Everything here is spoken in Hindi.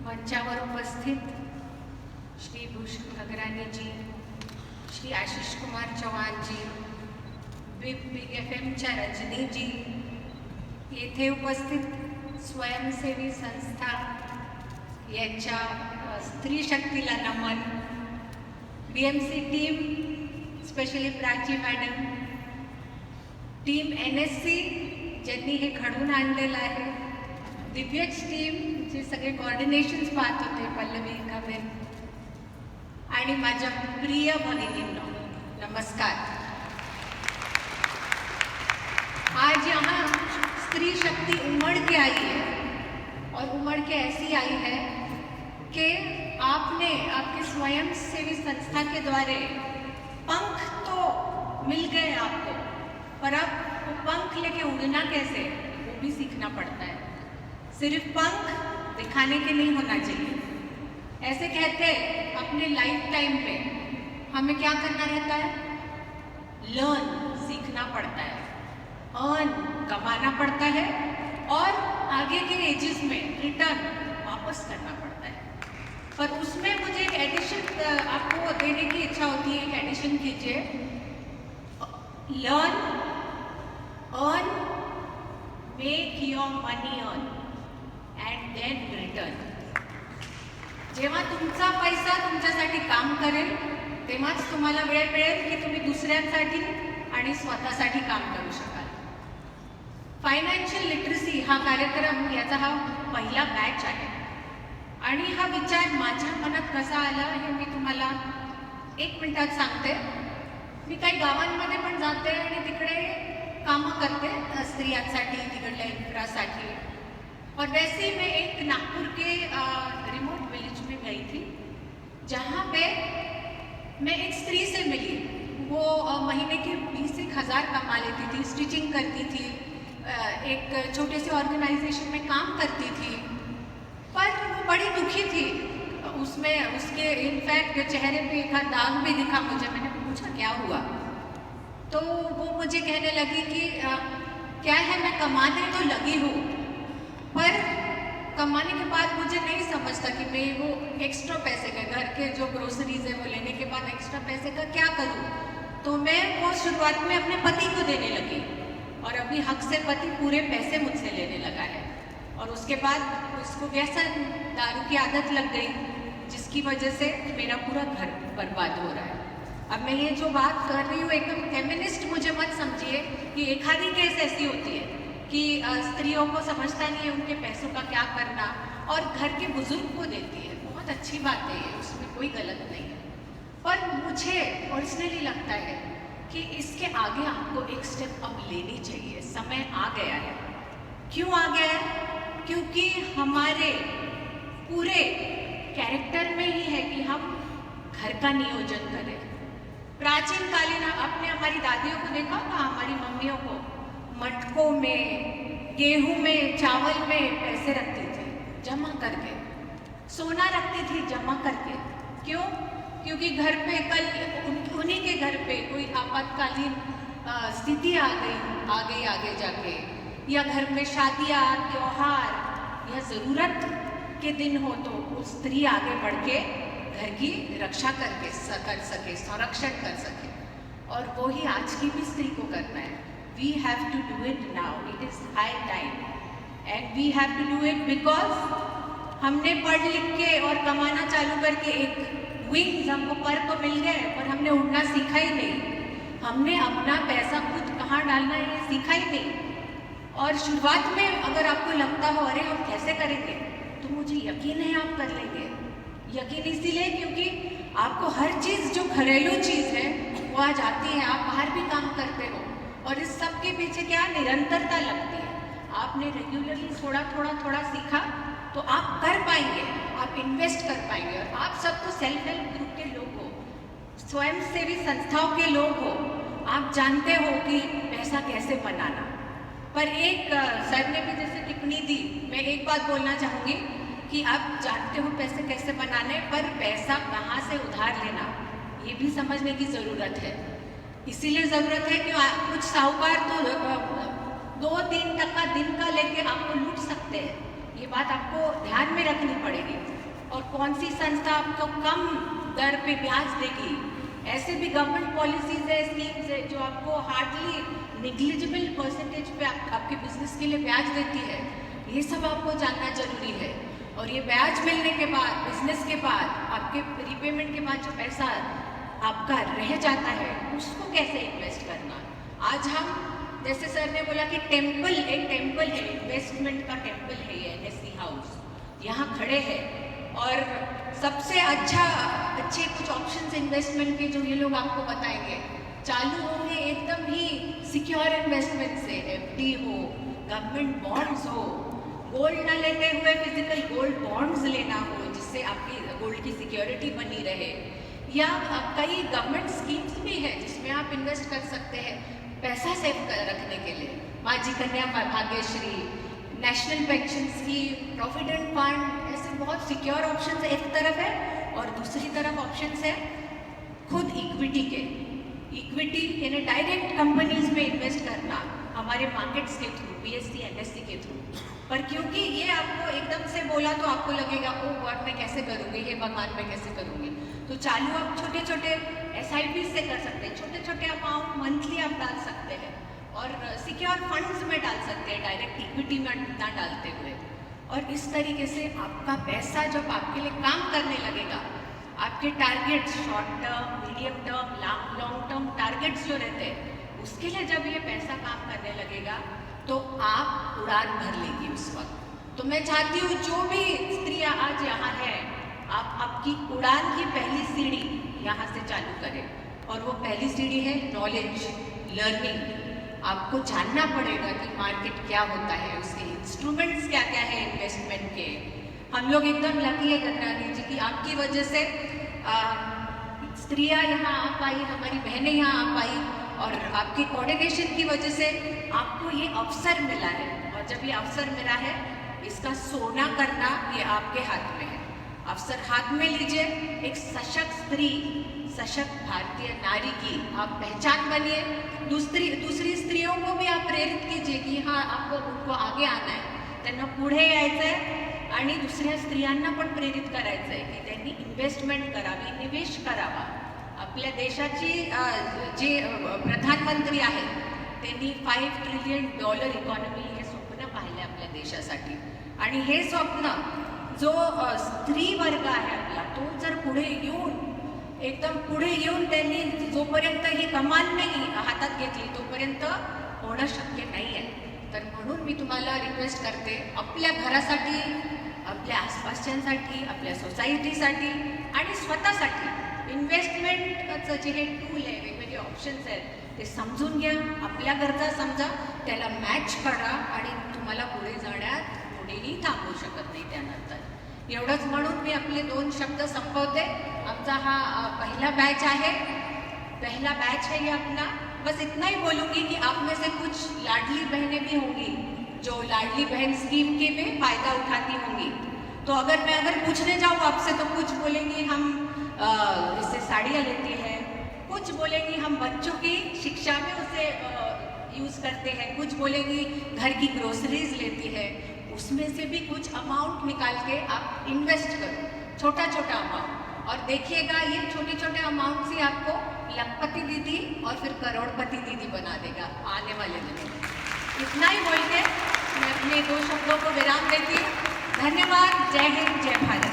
मंचावर उपस्थित श्री भूषण गगरानी जी, श्री आशीष कुमार चव्हाण जी, बिग FM च्या रजनी जी, येथे उपस्थित स्वयंसेवी संस्था यांच्या स्त्री शक्तीला नमन, BMC team specially Prachi madam, team NSC ज्यांनी हे घडवून आणलेलं आहे, दिव्यच टीम जे सगळे कोऑर्डिनेशन्स पाहत होते, पल्लवी कावेन, आणि माझ्या प्रिय भगिनींनो नमस्कार। आज यहाँ स्त्री शक्ति उमड़ के आई है और उमड़ के ऐसी आई है कि आपने आपके स्वयंसेवी संस्था के द्वारा पंख तो मिल गए आपको, पर अब वो पंख लेके उड़ना कैसे वो भी सीखना पड़ता है। सिर्फ पंख दिखाने के नहीं होना चाहिए। ऐसे कहते हैं अपने लाइफ टाइम पे हमें क्या करना रहता है, लर्न सीखना पड़ता है, अर्न कमाना पड़ता है और आगे के एजेस में रिटर्न वापस करना पड़ता है। पर उसमें मुझे एक एडिशन आपको देने की इच्छा होती है, एक एडिशन कीजिए, learn, earn, make your money earn and then return। जेव्हा तुमचा पैसा तुमच्यासाठी काम करेल तेव्हाच तुम्हाला वेळ मिळेल की तुम्ही दुसऱ्यांसाठी आणि स्वतःसाठी काम करू शकाल। फायनान्शियल लिटरसी हा कार्यक्रम याचा हा पहिला बॅच आहे आणि हा विचार माझ्या मनात कसा आला हे मी तुम्हाला 1 मिनिटात सांगते। मी काही गावांमध्ये पण जाते आणि तिकडे कामं करते स्त्रियांसाठी, तिकडल्या इन्फ्रासाठी। और वैसे मैं एक नागपुर के रिमोट विलेज में गई थी जहाँ पे मैं एक स्त्री से मिली। वो महीने के 20,000 कमा लेती थी, स्टिचिंग करती थी, एक छोटे से ऑर्गेनाइजेशन में काम करती थी, पर वो बड़ी दुखी थी। उसमें उसके इनफैक्ट चेहरे पे एक दाग भी दिखा मुझे। मैंने पूछा क्या हुआ, तो वो मुझे कहने लगी कि क्या है, मैं कमाने तो लगी हूँ पर कमाने के बाद मुझे नहीं समझता कि मैं वो एक्स्ट्रा पैसे का, घर के जो ग्रोसरीज है वो लेने के बाद एक्स्ट्रा पैसे का क्या करूँ। तो मैं वो शुरुआत में अपने पति को देने लगी और अभी हक से पति पूरे पैसे मुझसे लेने लगा है और उसके बाद उसको व्यसन, दारू की आदत लग गई जिसकी वजह से मेरा पूरा घर बर्बाद हो रहा है। अब मैं ये जो बात कर रही हूँ एकदम फेमिनिस्ट मुझे मत समझिए कि एक आधी केस ऐसी होती है कि स्त्रियों को समझता नहीं है उनके पैसों का क्या करना और घर के बुजुर्ग को देती है। बहुत अच्छी बात है ये, उसमें कोई गलत नहीं है, पर मुझे पर्सनली लगता है कि इसके आगे आपको एक स्टेप अब लेनी चाहिए। समय आ गया है। क्यों आ गया है? क्योंकि हमारे पूरे कैरेक्टर में ही है कि हम घर का नियोजन करें। प्राचीन कालीन आपने हमारी दादियों को देखा होगा, हमारी मम्मियों को मटकों में, गेहूं में, चावल में पैसे रखती थी जमा करके, सोना रखती थी जमा करके। क्यों? क्योंकि घर पे कल उन्हीं के घर पे कोई आपातकालीन स्थिति आ गई आगे जाके, या घर में शादियाँ, त्योहार या ज़रूरत के दिन हो तो वो स्त्री आगे बढ़ के घर की रक्षा कर सके, संरक्षण कर सके। और वो ही आज की भी स्त्री को करना है। We have to do it now. It is high time, and we have to do it because हमने पढ़ लिख के और कमाना चालू करके एक विंग्स हमको पर तो मिल गए, पर हमने उड़ना सीखा ही नहीं। हमने अपना पैसा खुद कहाँ डालना है ये सीखा ही नहीं। और शुरुआत में अगर आपको लगता हो अरे हम कैसे करेंगे, तो मुझे यकीन है आप कर लेंगे। यकीन इसीलिए क्योंकि आपको हर चीज़ जो घरेलू चीज़ है वो आज आती है। आप बाहर भी काम करते हो और इस सब के पीछे क्या निरंतरता लगती है। आपने रेगुलरली थोड़ा सीखा तो आप कर पाएंगे, आप इन्वेस्ट कर पाएंगे। और आप सब तो सेल्फ हेल्प ग्रुप के लोग हो, स्वयंसेवी संस्थाओं के लोग हो, आप जानते हो कि पैसा कैसे बनाना। पर एक सर ने भी जैसे टिप्पणी दी, मैं एक बात बोलना चाहूँगी कि आप जानते हो पैसे कैसे बनाने, पर पैसा कहाँ से उधार लेना ये भी समझने की ज़रूरत है। इसीलिए ज़रूरत है कि कुछ साहूकार तो 2-3 टका दिन का लेके आपको लूट सकते हैं। ये बात आपको ध्यान में रखनी पड़ेगी। और कौन सी संस्था आपको कम दर पे ब्याज देगी। ऐसे भी गवर्नमेंट पॉलिसीज है, स्कीम्स है जो आपको हार्डली निग्लिजिबल परसेंटेज पे आपके बिजनेस के लिए ब्याज देती है। ये सब आपको जानना जरूरी है। और ये ब्याज मिलने के बाद, बिजनेस के बाद, आपके रिपेमेंट के बाद जो पैसा आपका रह जाता है उसको कैसे इन्वेस्ट करना। आज हम, जैसे सर ने बोला कि टेम्पल, एक टेम्पल है, इन्वेस्टमेंट का टेम्पल है ये NSE हाउस, यहाँ खड़े हैं। और सबसे अच्छे कुछ ऑप्शंस इन्वेस्टमेंट के जो ये लोग आपको बताएंगे चालू होंगे एकदम ही सिक्योर इन्वेस्टमेंट से। FD हो, गवर्नमेंट बॉन्ड्स हो, गोल्ड ना लेते हुए फिजिकल गोल्ड बॉन्ड्स लेना हो जिससे आपकी गोल्ड की सिक्योरिटी बनी रहे, या कई गवर्नमेंट स्कीम्स भी है जिसमें आप इन्वेस्ट कर सकते हैं पैसा सेव रखने के लिए। माझी कन्या Bhagyashree, national pension scheme, provident fund, ऐसे बहुत सिक्योर ऑप्शंस एक तरफ है और दूसरी तरफ ऑप्शंस है खुद इक्विटी के। इक्विटी यानी डायरेक्ट कंपनीज में इन्वेस्ट करना हमारे मार्केट्स के थ्रू, BSE NSE के थ्रू। पर क्योंकि ये आपको एकदम से बोला तो आपको लगेगा ओ गॉड मैं कैसे करूँगी, हे भगवान मैं कैसे करूँगी। तो चालू आप छोटे छोटे SIP से कर सकते हैं, छोटे छोटे अमाउंट मंथली आप डाल सकते हैं और सिक्योर फंड्स में डाल सकते हैं, डायरेक्ट इक्विटी में ना डालते हुए। और इस तरीके से आपका पैसा जब आपके लिए काम करने लगेगा, आपके targets short term, medium term, long term targets जो रहते हैं उसके लिए जब ये पैसा काम करने लगेगा तो आप उड़ान भर लेगी उस वक्त। तो मैं चाहती हूँ जो भी स्त्रियाँ आज यहाँ हैं, आप आपकी उड़ान की पहली सीढ़ी यहाँ से चालू करें। और वो पहली सीढ़ी है नॉलेज, लर्निंग। आपको जानना पड़ेगा कि मार्केट क्या होता है, उसके इंस्ट्रूमेंट्स क्या क्या है इन्वेस्टमेंट के। हम लोग एकदम लकी है कतरानी जी की आपकी वजह से स्त्रियाँ यहाँ आ पाई, हमारी बहनें यहाँ आ पाई, और आपकी कोऑर्डिनेशन की वजह से आपको ये अवसर मिला है। और जब ये अवसर मिला है इसका सोना करना ये आपके हाथ में है। अवसर हाथ में लीजिए, एक सशक्त स्त्री, सशक्त भारतीय नारी की आप पहचान बनिए। दूसरी स्त्रियों को भी आप प्रेरित कीजिए की हाँ आपको उनको आगे आना आहे, त्यांना पुढे यायचं आहे आणि दुसऱ्या स्त्रियांना पण प्रेरित करायचं आहे की त्यांनी इन्व्हेस्टमेंट करावी, निवेश करावा। आपल्या देशाची जे प्रधानमंत्री आहेत त्यांनी $5 ट्रिलियन इकॉनॉमी हे स्वप्न पाहिले आपल्या देशासाठी। आणि हे स्वप्न जो स्त्री वर्ग आहे आपला तो जर पुढे येऊन एकदम पुढे येऊन त्यांनी जोपर्यंत ही कमान नाही हातात घेतली तोपर्यंत होणं शक्य नाही आहे। तर म्हणून मी तुम्हाला रिक्वेस्ट करते आपल्या घरासाठी, आपल्या आसपासच्यांसाठी, आपल्या सोसायटीसाठी आणि स्वतःसाठी इन्व्हेस्टमेंटचं जे हे टूल आहे, वेगवेगळे ऑप्शन्स आहेत ते समजून घ्या, आपल्या गरजा समजा, त्याला मॅच करा आणि तुम्हाला पुढे जाण्यात कोणीही थांबवू शकत नाही त्यानंतर। एवढंच म्हणून मी आपले 2 शब्द संपवते। आमचा हा पहला बैच है ये अपना। बस इतना ही बोलूँगी कि आप में से कुछ लाडली बहनें भी होंगी जो लाडली बहन स्कीम के भी फायदा उठाती होंगी। तो अगर पूछने जाऊँ आपसे तो कुछ बोलेंगी हम इससे साड़ियाँ लेती हैं, कुछ बोलेंगी हम बच्चों की शिक्षा में उसे यूज़ करते हैं, कुछ बोलेंगी घर की ग्रोसरीज लेती है। उसमें से भी कुछ अमाउंट निकाल के आप इन्वेस्ट करो, छोटा छोटा अमाउंट, और देखिएगा ये छोटे छोटे अमाउंट से आपको लखपति दीदी और फिर करोड़पति दीदी बना देगा आने वाले दिनों में। इतना ही बोल के मैं अपने 2 शब्दों को विराम देती हूँ। धन्यवाद। जय हिंद, जय भारत।